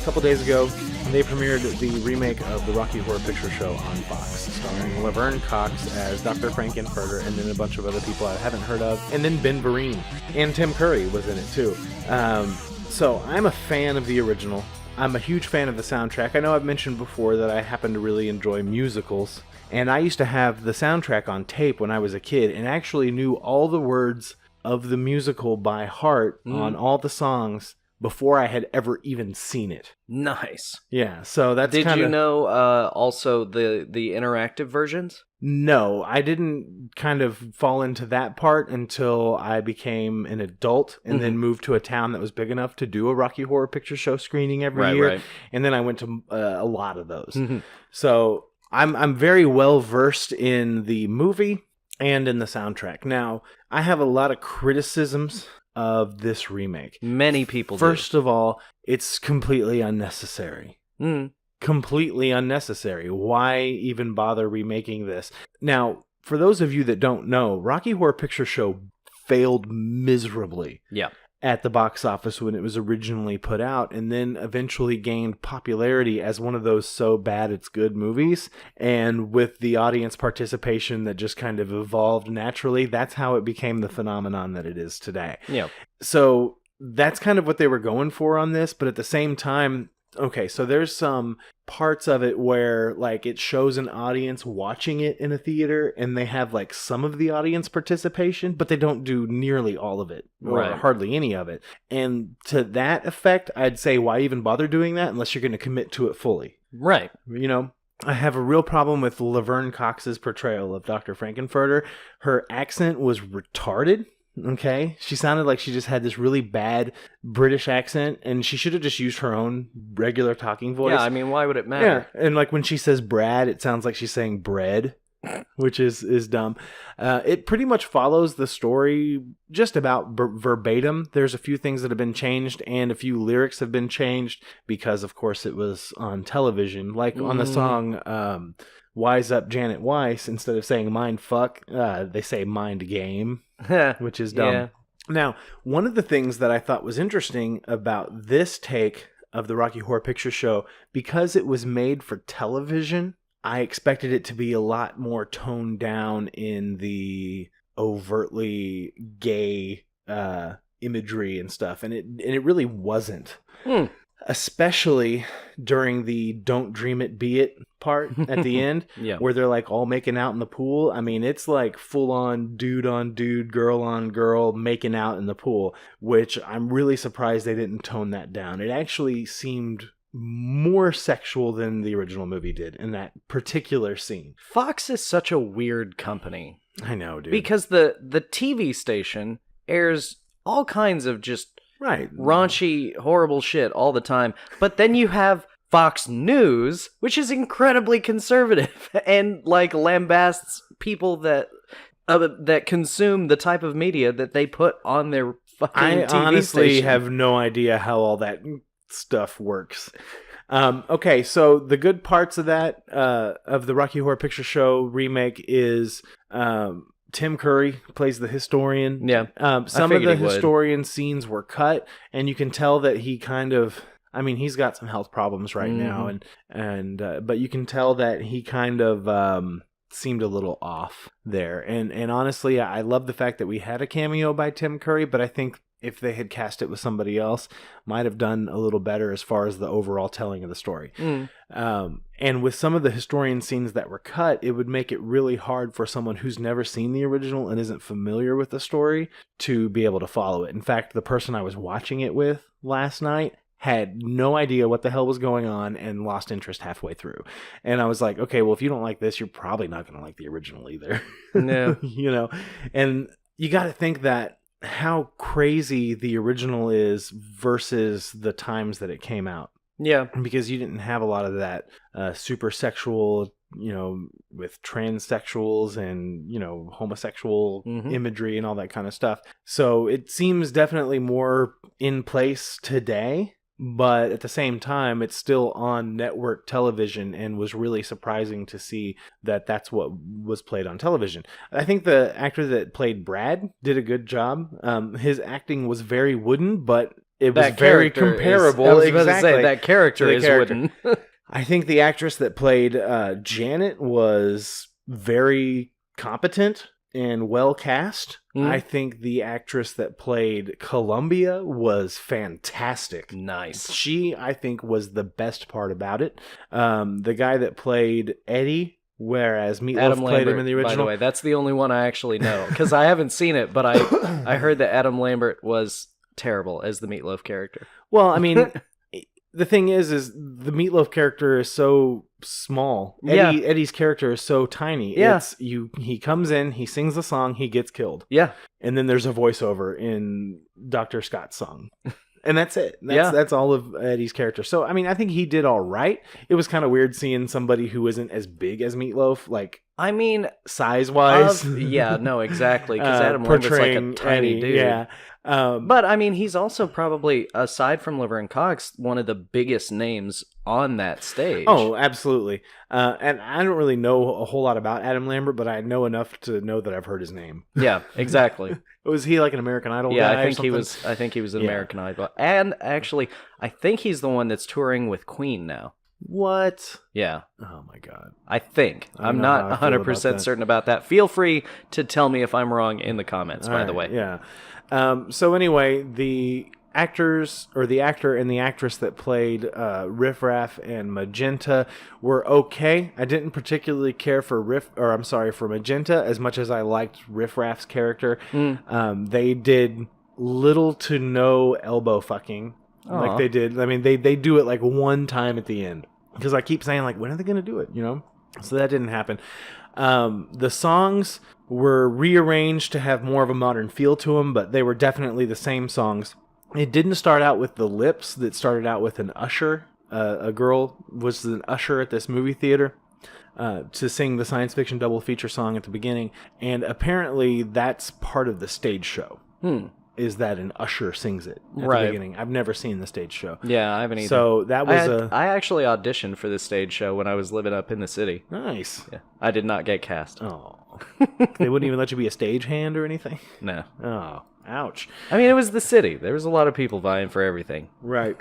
couple days ago, they premiered the remake of the Rocky Horror Picture Show on Fox, starring Laverne Cox as Dr. Frankenfurter, and then a bunch of other people I haven't heard of, and then Ben Vereen, and Tim Curry was in it too. So I'm a fan of the original. I'm a huge fan of the soundtrack. I know I've mentioned before that I happen to really enjoy musicals, and I used to have the soundtrack on tape when I was a kid, and actually knew all the words of the musical by heart on all the songs before I had ever even seen it. Nice. Yeah, so that's Did you know also the interactive versions? No, I didn't kind of fall into that part until I became an adult and then moved to a town that was big enough to do a Rocky Horror Picture Show screening every year. Right. And then I went to a lot of those. So I'm very well versed in the movie and in the soundtrack. Now, I have a lot of criticisms of this remake. Many people do. First of all, it's completely unnecessary. Completely unnecessary. Why even bother remaking this? Now, for those of you that don't know, Rocky Horror Picture Show failed miserably at the box office when it was originally put out, and then eventually gained popularity as one of those so bad it's good movies. And with the audience participation that just kind of evolved naturally, that's how it became the phenomenon that it is today. Yeah. So that's kind of what they were going for on this, but at the same time, okay, so there's some parts of it where, like, it shows an audience watching it in a theater, and they have, like, some of the audience participation, but they don't do nearly all of it, or hardly any of it. And to that effect, I'd say, why even bother doing that unless you're going to commit to it fully? Right. You know? I have a real problem with Laverne Cox's portrayal of Dr. Frankenfurter. Her accent was retarded. Okay, she sounded like she just had this really bad British accent, and she should have just used her own regular talking voice. Yeah, I mean, why would it matter? Yeah, and like when she says Brad, it sounds like she's saying bread, which is dumb. It pretty much follows the story just about verbatim. There's a few things that have been changed, and a few lyrics have been changed because, of course, it was on television. Like on the song Wise Up Janet Weiss, instead of saying mind fuck, they say mind game. Which is dumb. Yeah. Now, one of the things that I thought was interesting about this take of the Rocky Horror Picture Show, because it was made for television, I expected it to be a lot more toned down in the overtly gay imagery and stuff, and it really wasn't. Especially during the "Don't Dream It, Be It" part at the end, where they're like all making out in the pool. I mean, it's like full on dude, girl on girl making out in the pool, which I'm really surprised they didn't tone that down. It actually seemed more sexual than the original movie did in that particular scene. Fox is such a weird company. I know, dude. Because the TV station airs all kinds of just raunchy, horrible shit all the time. But then you have Fox News, which is incredibly conservative and like lambasts people that consume the type of media that they put on their fucking TV station. I honestly have no idea how all that stuff works. Okay, so the good parts of that of the Rocky Horror Picture Show remake is Tim Curry plays the historian. Yeah. Some of the historian scenes were cut, and you can tell that he kind of, I mean, he's got some health problems right now, and but you can tell that he kind of seemed a little off there. And honestly, I love the fact that we had a cameo by Tim Curry, but I think if they had cast it with somebody else, might have done a little better as far as the overall telling of the story. And with some of the historian scenes that were cut, it would make it really hard for someone who's never seen the original and isn't familiar with the story to be able to follow it. In fact, the person I was watching it with last night had no idea what the hell was going on and lost interest halfway through. And I was like, okay, well, if you don't like this, you're probably not going to like the original either. No. You know, and you got to think that how crazy the original is versus the times that it came out. Yeah. Because you didn't have a lot of that super sexual, you know, with transsexuals and, you know, homosexual imagery and all that kind of stuff. So it seems definitely more in place today. But at the same time, it's still on network television and was really surprising to see that that's what was played on television. I think the actor that played Brad did a good job. His acting was very wooden, but it was very comparable. I was exactly. about to say, that character is wooden. I think the actress that played Janet was very competent and well cast. I think the actress that played Columbia was fantastic. Nice. She, I think, was the best part about it. The guy that played Eddie, whereas Meatloaf Adam played Lambert, him in the original. by the way, that's the only one I actually know, because I haven't seen it, but I heard that Adam Lambert was terrible as the Meatloaf character. Well, I mean, the thing is the Meatloaf character is so small. Eddie's character is so tiny. Yeah. He comes in, he sings a song, he gets killed. Yeah. And then there's a voiceover in Dr. Scott's song. And that's it. That's all of Eddie's character. So, I mean, I think he did all right. It was kind of weird seeing somebody who isn't as big as Meatloaf, like, I mean, size-wise. Yeah, no, exactly. Because Adam Lambert's like a tiny Eddie, dude. Yeah. But, I mean, he's also probably, aside from Laverne Cox, one of the biggest names on that stage. Oh, absolutely. And I don't really know a whole lot about Adam Lambert, but I know enough to know that I've heard his name. Yeah, exactly. Was he like an American Idol yeah, guy? I think he was an American Idol. And actually, I think he's the one that's touring with Queen now. What? Yeah. Oh my God. I think. I'm not 100% certain about that. Feel free to tell me if I'm wrong in the comments, by the way. Yeah. So anyway, the actors, or the actor and the actress that played Riff Raff and Magenta were okay. I didn't particularly care for Magenta as much as I liked Riff Raff's character. They did little to no elbow fucking. Like they did. I mean, they do it like one time at the end. Because I keep saying, like, when are they going to do it, you know? So that didn't happen. The songs were rearranged to have more of a modern feel to them, but they were definitely the same songs. It didn't start out with the lips. That started out with an usher. A girl was an usher at this movie theater to sing the science fiction double feature song at the beginning. And apparently that's part of the stage show. Is that an usher sings it at the beginning. I've never seen the stage show. Yeah, I haven't either. So that was I actually auditioned for this stage show when I was living up in the city. Nice. Yeah, I did not get cast. Oh. They wouldn't even let you be a stagehand or anything? No. Oh, ouch. I mean, it was the city. There was a lot of people vying for everything. Right.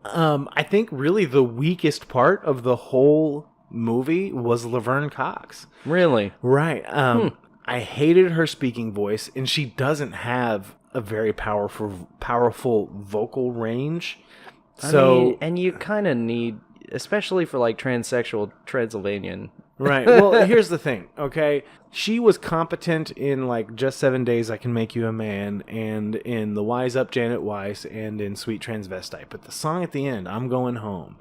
I think really the weakest part of the whole movie was Laverne Cox. Really? Right. I hated her speaking voice, and she doesn't have a very powerful vocal range. I mean, and you kind of need, especially for like transsexual Transylvanian. Right. Well, here's the thing, okay? She was competent in like Just 7 Days I Can Make You a Man, and in The Wise Up Janet Weiss, and in Sweet Transvestite. But the song at the end, I'm Going Home,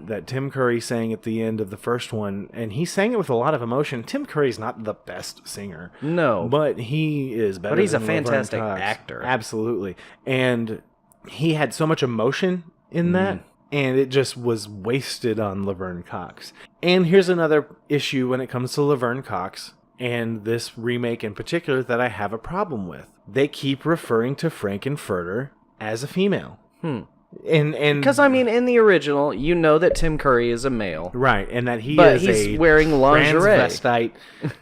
that Tim Curry sang at the end of the first one, and he sang it with a lot of emotion. Tim Curry's not the best singer. No. But he is better. But he's a than fantastic Laverne Cox. actor. Absolutely. And he had so much emotion in that. And it just was wasted on Laverne Cox. And here's another issue when it comes to Laverne Cox, and this remake in particular, that I have a problem with. They keep referring to Frankenfurter as a female. And because, I mean, in the original, you know that Tim Curry is a male. Right, and that he's wearing lingerie. Transvestite,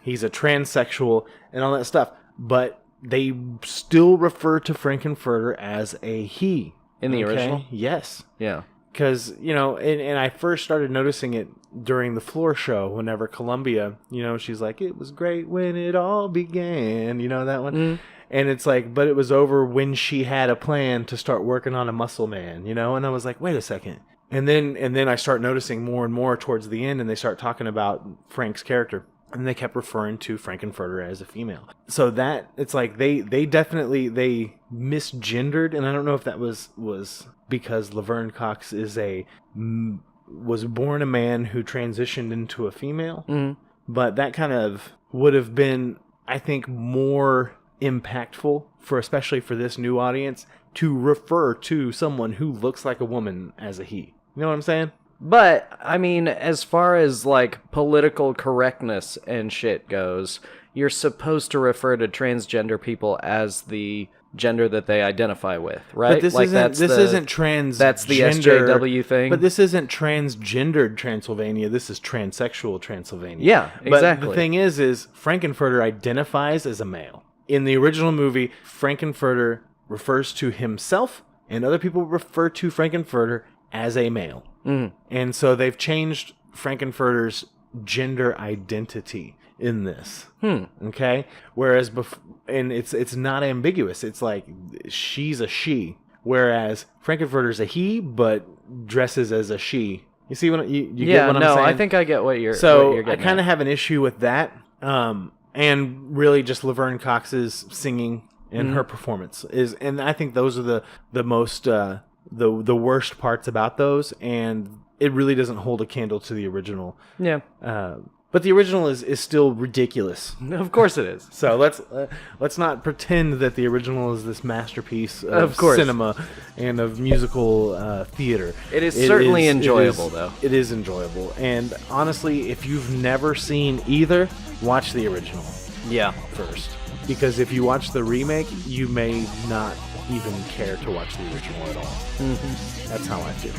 he's a transsexual, and all that stuff. But they still refer to Frankenfurter as a he. In the original? Yes. Yeah. Because, you know, and I first started noticing it during the floor show whenever Columbia, you know, she's like, it was great when it all began, you know, that one? And it's like, but it was over when she had a plan to start working on a muscle man, you know? And I was like, wait a second. And then I start noticing more and more towards the end, and they start talking about Frank's character. And they kept referring to Frankenfurter as a female. So that, it's like, they definitely misgendered, and I don't know if that was because Laverne Cox was born a man who transitioned into a female. But that kind of would have been, I think, more impactful, especially for this new audience, to refer to someone who looks like a woman as a he. You know what I'm saying? But, I mean, as far as, like, political correctness and shit goes, you're supposed to refer to transgender people as the gender that they identify with, right? But this isn't trans. That's the SJW thing. But this isn't transgendered Transylvania. This is transsexual Transylvania. Yeah, exactly. But the thing is Frankenfurter identifies as a male. In the original movie, Frankenfurter refers to himself, and other people refer to Frankenfurter as a male. And so they've changed Frankenfurter's gender identity in this. Okay? Whereas and it's not ambiguous. It's like she's a she, whereas Frankenfurter's a he but dresses as a she. You see what you get what I'm saying? I think I get what you're So what you're getting I kind of have an issue with that. And really just Laverne Cox's singing and her performance and I think those are the most the worst parts about those, and it really doesn't hold a candle to the original. Yeah. But the original is still ridiculous. Of course it is. So let's not pretend that the original is this masterpiece of course. cinema and of musical theater. It is certainly enjoyable, though. It is enjoyable. And honestly, if you've never seen either, watch the original first. Because if you watch the remake, you may not even care to watch the original at all. That's how I feel.